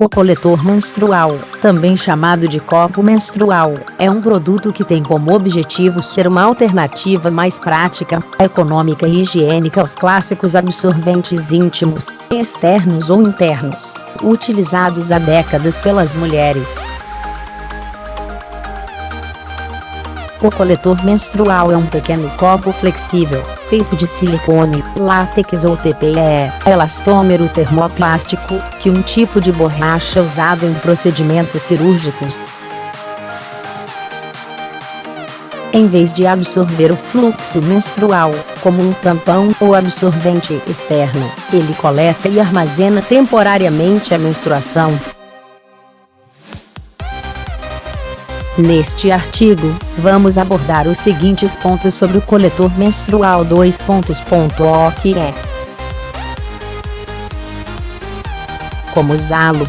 O coletor menstrual, também chamado de copo menstrual, é um produto que tem como objetivo ser uma alternativa mais prática, econômica e higiênica aos clássicos absorventes íntimos, externos ou internos, utilizados há décadas pelas mulheres. O coletor menstrual é um pequeno copo flexível, feito de silicone, látex ou TPE, elastômero termoplástico, que um tipo de borracha usado em procedimentos cirúrgicos. Em vez de absorver o fluxo menstrual, como um tampão ou absorvente externo, ele coleta e armazena temporariamente a menstruação. Neste artigo, vamos abordar os seguintes pontos sobre o coletor menstrual. O que é, como usá-lo,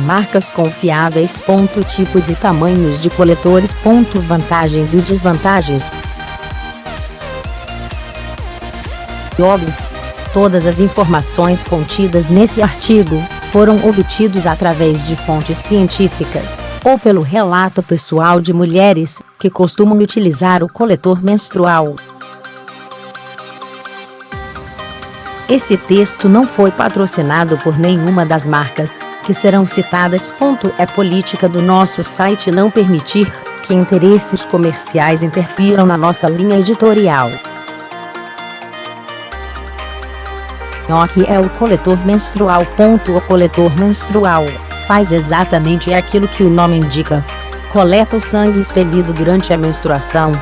marcas confiáveis, tipos e tamanhos de coletores, vantagens e desvantagens. Todas as informações contidas nesse artigo foram obtidos através de fontes científicas, ou pelo relato pessoal de mulheres que costumam utilizar o coletor menstrual. Esse texto não foi patrocinado por nenhuma das marcas que serão citadas. É política do nosso site não permitir que interesses comerciais interfiram na nossa linha editorial. O que é o coletor menstrual? O coletor menstrual faz exatamente aquilo que o nome indica: coleta o sangue expelido durante a menstruação.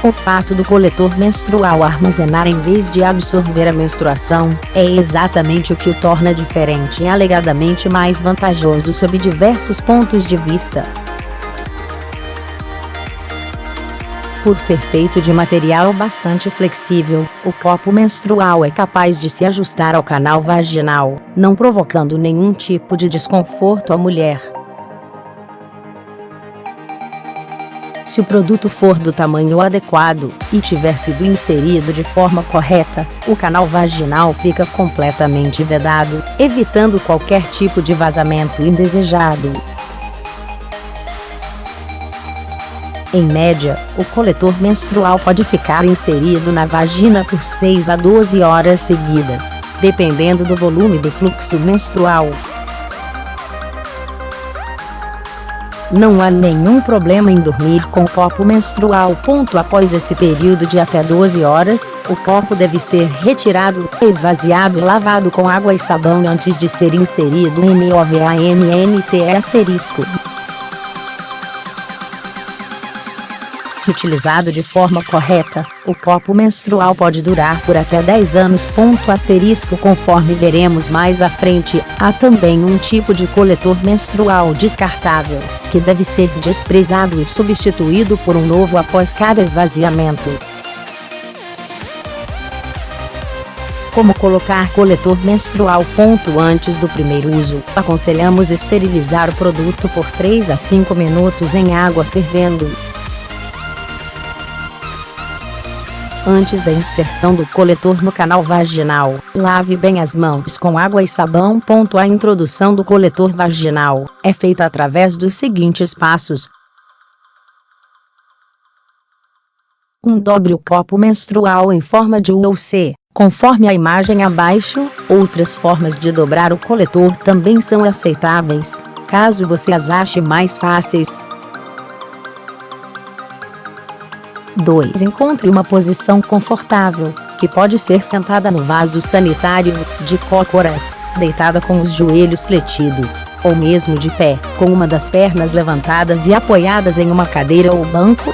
O fato do coletor menstrual armazenar em vez de absorver a menstruação é exatamente o que o torna diferente e alegadamente mais vantajoso sob diversos pontos de vista. Por ser feito de material bastante flexível, o copo menstrual é capaz de se ajustar ao canal vaginal, não provocando nenhum tipo de desconforto à mulher. Se o produto for do tamanho adequado e tiver sido inserido de forma correta, o canal vaginal fica completamente vedado, evitando qualquer tipo de vazamento indesejado. Em média, o coletor menstrual pode ficar inserido na vagina por 6 a 12 horas seguidas, dependendo do volume do fluxo menstrual. Não há nenhum problema em dormir com o copo menstrual. Após esse período de até 12 horas, o copo deve ser retirado, esvaziado e lavado com água e sabão antes de ser inserido em NOVAMNT*. Se utilizado de forma correta, o copo menstrual pode durar por até 10 anos. Conforme veremos mais à frente, há também um tipo de coletor menstrual descartável, que deve ser desprezado e substituído por um novo após cada esvaziamento. Como colocar coletor menstrual? Antes do primeiro uso, aconselhamos esterilizar o produto por 3 a 5 minutos em água fervendo. Antes da inserção do coletor no canal vaginal, lave bem as mãos com água e sabão. A introdução do coletor vaginal é feita através dos seguintes passos. Dobre o copo menstrual em forma de U ou C, conforme a imagem abaixo. Outras formas de dobrar o coletor também são aceitáveis, caso você as ache mais fáceis. 2. Encontre uma posição confortável, que pode ser sentada no vaso sanitário, de cócoras, deitada com os joelhos fletidos, ou mesmo de pé, com uma das pernas levantadas e apoiadas em uma cadeira ou banco.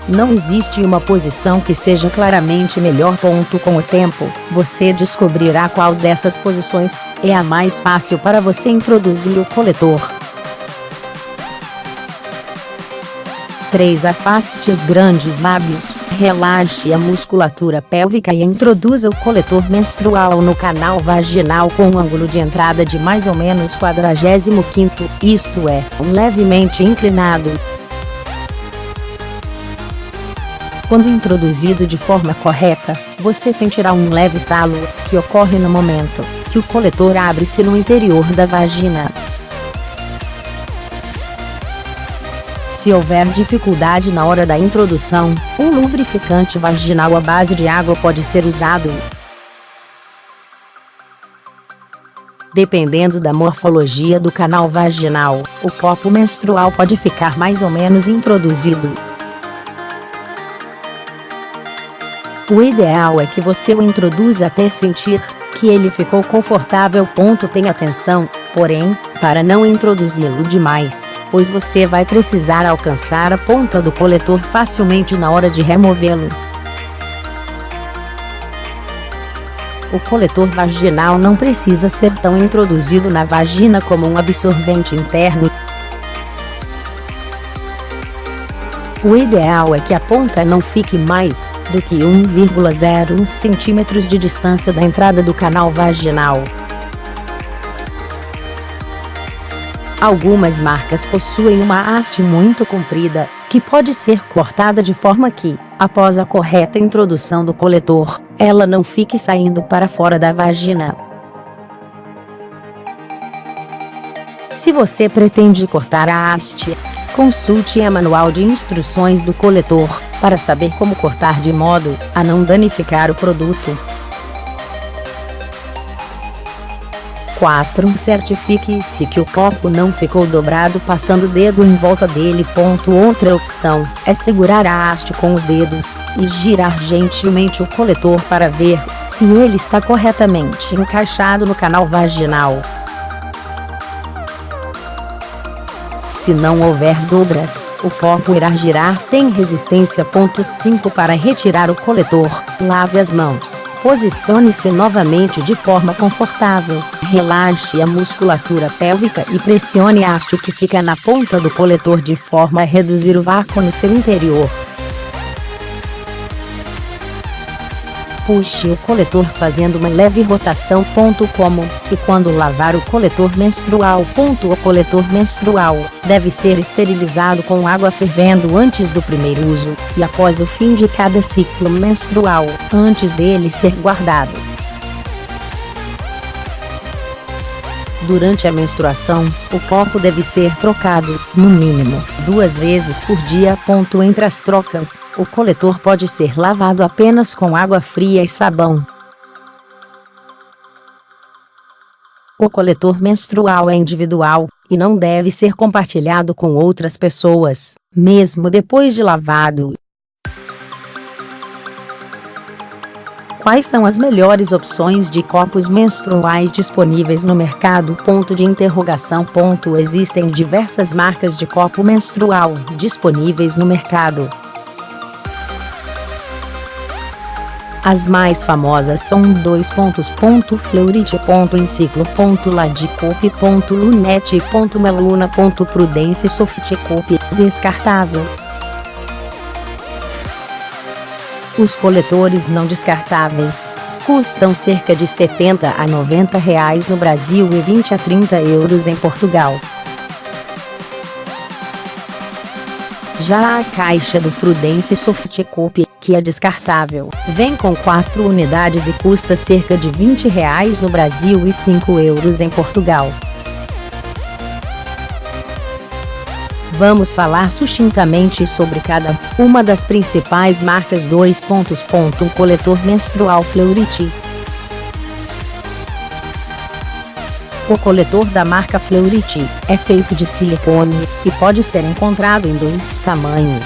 Não existe uma posição que seja claramente melhor. Com o tempo, você descobrirá qual dessas posições é a mais fácil para você introduzir o coletor. 3. Afaste os grandes lábios, relaxe a musculatura pélvica e introduza o coletor menstrual no canal vaginal com um ângulo de entrada de mais ou menos 45º, isto é, levemente inclinado. Quando introduzido de forma correta, você sentirá um leve estalo, que ocorre no momento que o coletor abre-se no interior da vagina. Se houver dificuldade na hora da introdução, um lubrificante vaginal à base de água pode ser usado. Dependendo da morfologia do canal vaginal, o copo menstrual pode ficar mais ou menos introduzido. O ideal é que você o introduza até sentir que ele ficou confortável. Tenha atenção, porém, para não introduzi-lo demais, pois você vai precisar alcançar a ponta do coletor facilmente na hora de removê-lo. O coletor vaginal não precisa ser tão introduzido na vagina como um absorvente interno. O ideal é que a ponta não fique mais do que 1,01 centímetros de distância da entrada do canal vaginal. Algumas marcas possuem uma haste muito comprida, que pode ser cortada de forma que, após a correta introdução do coletor, ela não fique saindo para fora da vagina. Se você pretende cortar a haste, consulte o manual de instruções do coletor, para saber como cortar de modo a não danificar o produto. 4. Certifique-se que o copo não ficou dobrado passando o dedo em volta dele. Outra opção é segurar a haste com os dedos e girar gentilmente o coletor para ver se ele está corretamente encaixado no canal vaginal. Se não houver dobras, o copo irá girar sem resistência. 5. Para retirar o coletor, lave as mãos. Posicione-se novamente de forma confortável, relaxe a musculatura pélvica e pressione a haste que fica na ponta do coletor de forma a reduzir o vácuo no seu interior. Puxe o coletor fazendo uma leve rotação. Como e quando lavar o coletor menstrual. O coletor menstrual deve ser esterilizado com água fervendo antes do primeiro uso e após o fim de cada ciclo menstrual, antes dele ser guardado. Durante a menstruação, o copo deve ser trocado, no mínimo, 2 vezes por dia. Entre as trocas, o coletor pode ser lavado apenas com água fria e sabão. O coletor menstrual é individual, e não deve ser compartilhado com outras pessoas, mesmo depois de lavado. Quais são as melhores opções de copos menstruais disponíveis no mercado? Existem diversas marcas de copo menstrual disponíveis no mercado. As mais famosas são Fleurite, Enciclo, Ladicope, Lunete, Meluna, Prudence, Softcope, descartável. Os coletores não descartáveis custam cerca de R$ 70 a R$ 90 no Brasil e 20 a 30 euros em Portugal. Já a caixa do Prudence Softcope, que é descartável, vem com 4 unidades e custa cerca de R$ 20 no Brasil e 5 euros em Portugal. Vamos falar sucintamente sobre cada uma das principais marcas. Coletor menstrual Fleurite. O coletor da marca Fleurite é feito de silicone e pode ser encontrado em 2 tamanhos.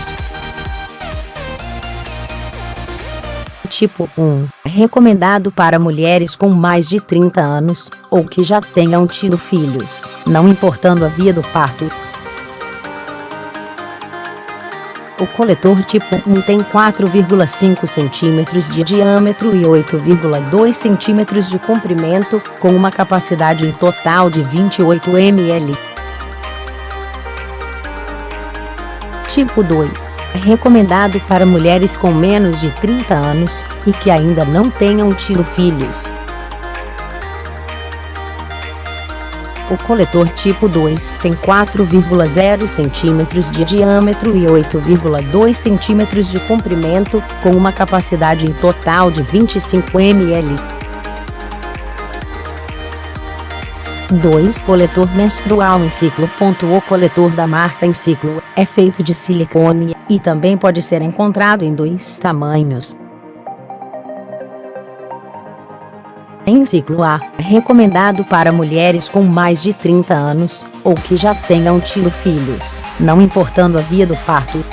Tipo 1, recomendado para mulheres com mais de 30 anos, ou que já tenham tido filhos, não importando a via do parto. O coletor tipo 1 tem 4,5 cm de diâmetro e 8,2 cm de comprimento, com uma capacidade total de 28 ml. Tipo 2, recomendado para mulheres com menos de 30 anos, e que ainda não tenham tido filhos. O coletor tipo 2 tem 4,0 cm de diâmetro e 8,2 cm de comprimento, com uma capacidade total de 25 ml. 2. Coletor menstrual em ciclo. O coletor da marca Em Ciclo é feito de silicone e também pode ser encontrado em 2 tamanhos. Em ciclo A, recomendado para mulheres com mais de 30 anos, ou que já tenham tido filhos, não importando a via do parto.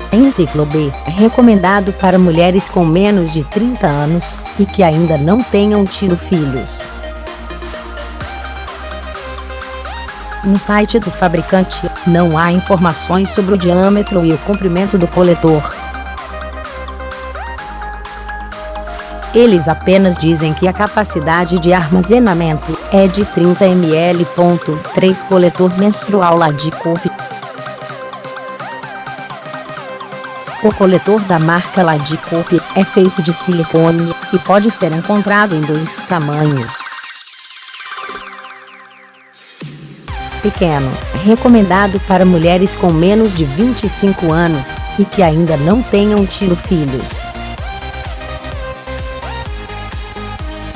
Em ciclo B, recomendado para mulheres com menos de 30 anos, e que ainda não tenham tido filhos. No site do fabricante, não há informações sobre o diâmetro e o comprimento do coletor. Eles apenas dizem que a capacidade de armazenamento é de 30 ml. 3. Coletor menstrual Ladicop. O coletor da marca Ladicop é feito de silicone e pode ser encontrado em 2 tamanhos. Pequeno, recomendado para mulheres com menos de 25 anos e que ainda não tenham tido filhos.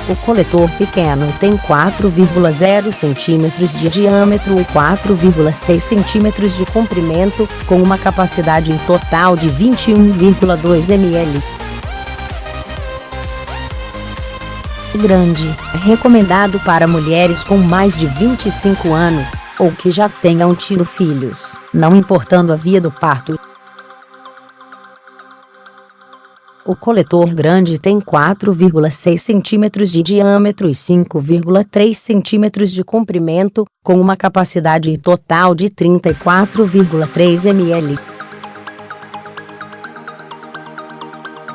O coletor pequeno tem 4,0 cm de diâmetro e 4,6 cm de comprimento, com uma capacidade total de 21,2 ml. Grande, recomendado para mulheres com mais de 25 anos, ou que já tenham tido filhos, não importando a via do parto. O coletor grande tem 4,6 cm de diâmetro e 5,3 cm de comprimento, com uma capacidade total de 34,3 ml.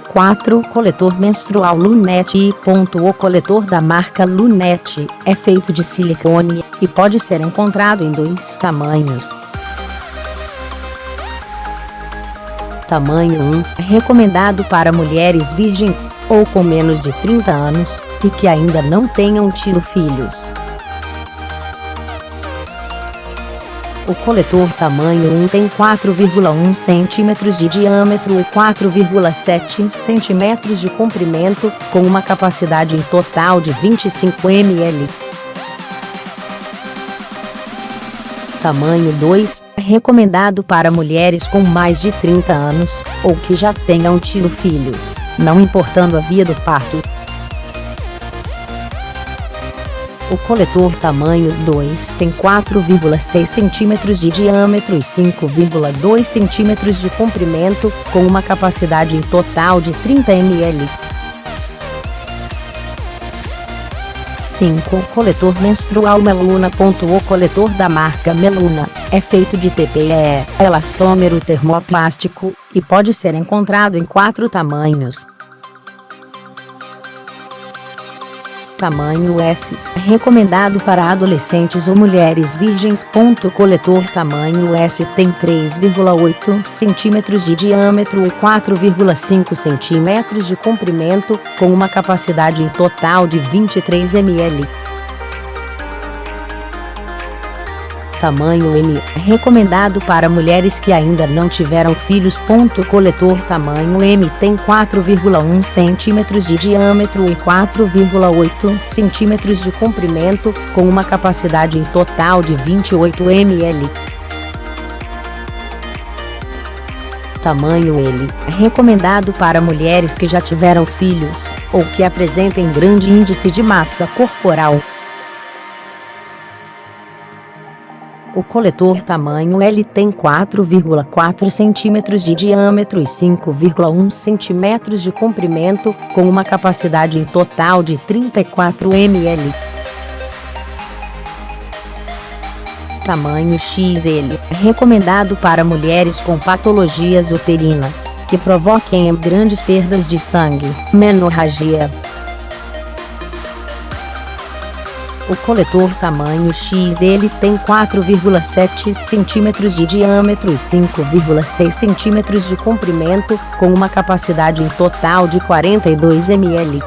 4. Coletor menstrual Lunette. O coletor da marca Lunette é feito de silicone e pode ser encontrado em 2 tamanhos. Tamanho 1, recomendado para mulheres virgens, ou com menos de 30 anos, e que ainda não tenham tido filhos. O coletor tamanho 1 tem 4,1 cm de diâmetro e 4,7 cm de comprimento, com uma capacidade total de 25 ml. Tamanho 2, recomendado para mulheres com mais de 30 anos, ou que já tenham tido filhos, não importando a via do parto. O coletor tamanho 2 tem 4,6 cm de diâmetro e 5,2 cm de comprimento, com uma capacidade total de 30 ml. 5. Coletor menstrual Meluna. O coletor da marca Meluna é feito de TPE, elastômero termoplástico, e pode ser encontrado em 4 tamanhos. Tamanho S, recomendado para adolescentes ou mulheres virgens. Coletor tamanho S tem 3,8 cm de diâmetro e 4,5 cm de comprimento, com uma capacidade total de 23 ml. Tamanho M, recomendado para mulheres que ainda não tiveram filhos. Coletor tamanho M tem 4,1 cm de diâmetro e 4,8 cm de comprimento, com uma capacidade total de 28 ml. Tamanho L, recomendado para mulheres que já tiveram filhos, ou que apresentem grande índice de massa corporal. O coletor tamanho L tem 4,4 cm de diâmetro e 5,1 cm de comprimento, com uma capacidade total de 34 ml. Tamanho XL, recomendado para mulheres com patologias uterinas, que provoquem grandes perdas de sangue, menorragia. O coletor tamanho XL tem 4,7 cm de diâmetro e 5,6 cm de comprimento, com uma capacidade total de 42 ml.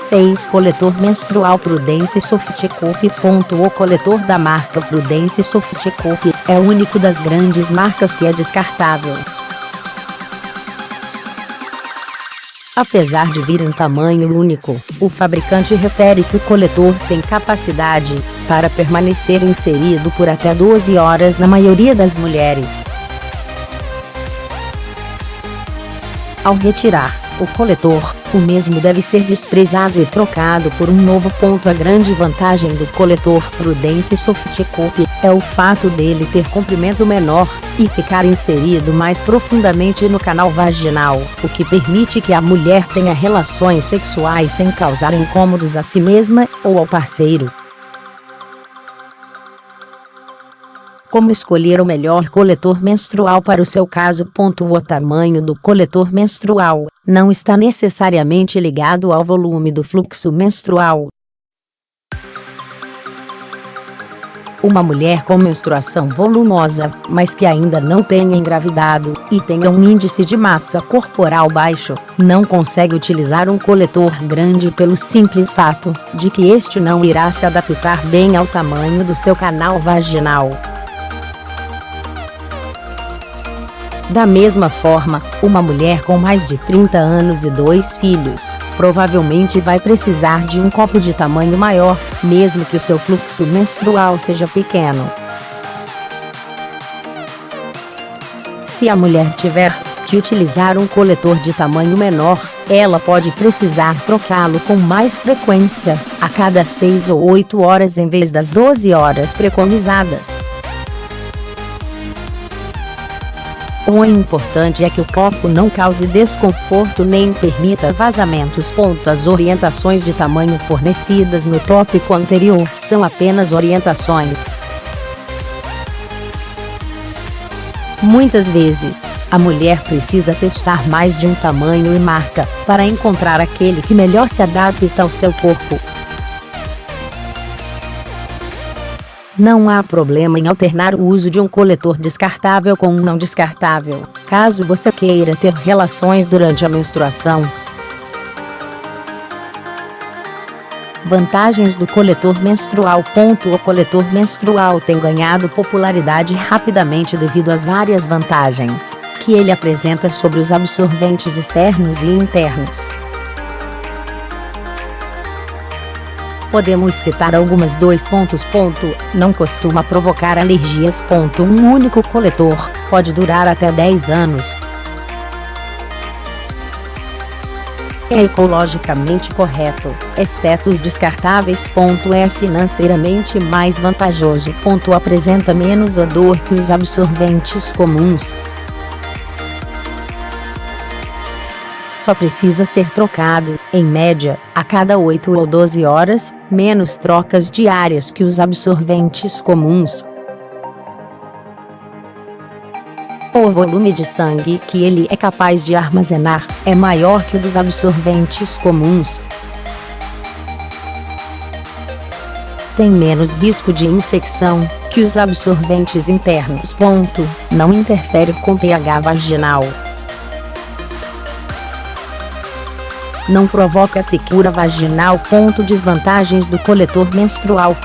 6. Coletor menstrual Prudence Softcup. O coletor da marca Prudence Softcup é o único das grandes marcas que é descartável. Apesar de vir em tamanho único, o fabricante refere que o coletor tem capacidade para permanecer inserido por até 12 horas na maioria das mulheres. Ao retirar o coletor, o mesmo deve ser desprezado e trocado por um novo. A grande vantagem do coletor Prudence Softcup é o fato dele ter comprimento menor e ficar inserido mais profundamente no canal vaginal, o que permite que a mulher tenha relações sexuais sem causar incômodos a si mesma ou ao parceiro. Como escolher o melhor coletor menstrual para o seu caso? O tamanho do coletor menstrual não está necessariamente ligado ao volume do fluxo menstrual. Uma mulher com menstruação volumosa, mas que ainda não tenha engravidado e tenha um índice de massa corporal baixo, não consegue utilizar um coletor grande pelo simples fato de que este não irá se adaptar bem ao tamanho do seu canal vaginal. Da mesma forma, uma mulher com mais de 30 anos e 2 filhos, provavelmente vai precisar de um copo de tamanho maior, mesmo que o seu fluxo menstrual seja pequeno. Se a mulher tiver que utilizar um coletor de tamanho menor, ela pode precisar trocá-lo com mais frequência, a cada 6 ou 8 horas em vez das 12 horas preconizadas. O importante é que o copo não cause desconforto nem permita vazamentos. As orientações de tamanho fornecidas no tópico anterior são apenas orientações. Muitas vezes, a mulher precisa testar mais de um tamanho e marca para encontrar aquele que melhor se adapta ao seu corpo. Não há problema em alternar o uso de um coletor descartável com um não descartável, caso você queira ter relações durante a menstruação. Vantagens do coletor menstrual. O coletor menstrual tem ganhado popularidade rapidamente devido às várias vantagens que ele apresenta sobre os absorventes externos e internos. Podemos citar algumas. Não costuma provocar alergias. Um único coletor pode durar até 10 anos. É ecologicamente correto, exceto os descartáveis. É financeiramente mais vantajoso. Apresenta menos odor que os absorventes comuns. Só precisa ser trocado, em média, a cada 8 ou 12 horas, menos trocas diárias que os absorventes comuns. O volume de sangue que ele é capaz de armazenar é maior que o dos absorventes comuns. Tem menos risco de infecção que os absorventes internos. Não interfere com pH vaginal. Não provoca secura vaginal. Desvantagens do coletor menstrual.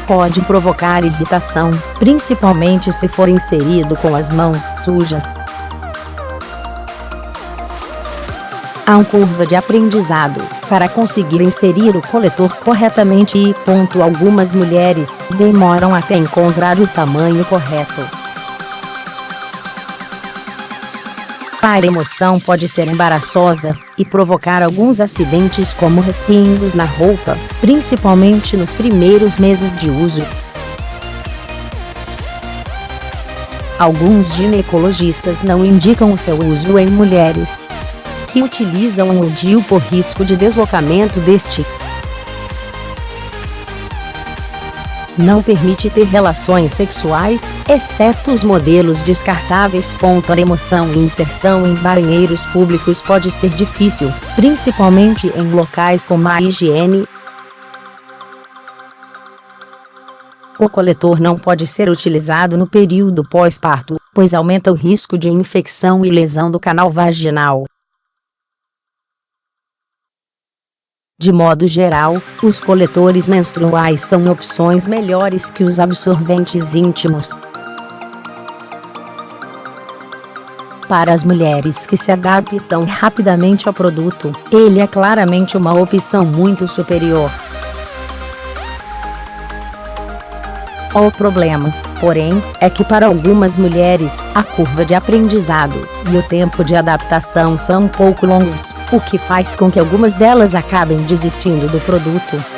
Pode provocar irritação, principalmente se for inserido com as mãos sujas. Há uma curva de aprendizado para conseguir inserir o coletor corretamente e algumas mulheres demoram até encontrar o tamanho correto. A emoção pode ser embaraçosa e provocar alguns acidentes como respingos na roupa, principalmente nos primeiros meses de uso. Alguns ginecologistas não indicam o seu uso em mulheres que utilizam o DIU por risco de deslocamento deste. Não permite ter relações sexuais, exceto os modelos descartáveis. A remoção e inserção em banheiros públicos pode ser difícil, principalmente em locais com má higiene. O coletor não pode ser utilizado no período pós-parto, pois aumenta o risco de infecção e lesão do canal vaginal. De modo geral, os coletores menstruais são opções melhores que os absorventes íntimos. Para as mulheres que se adaptam rapidamente ao produto, ele é claramente uma opção muito superior. O problema, porém, é que para algumas mulheres, a curva de aprendizado e o tempo de adaptação são um pouco longos, o que faz com que algumas delas acabem desistindo do produto.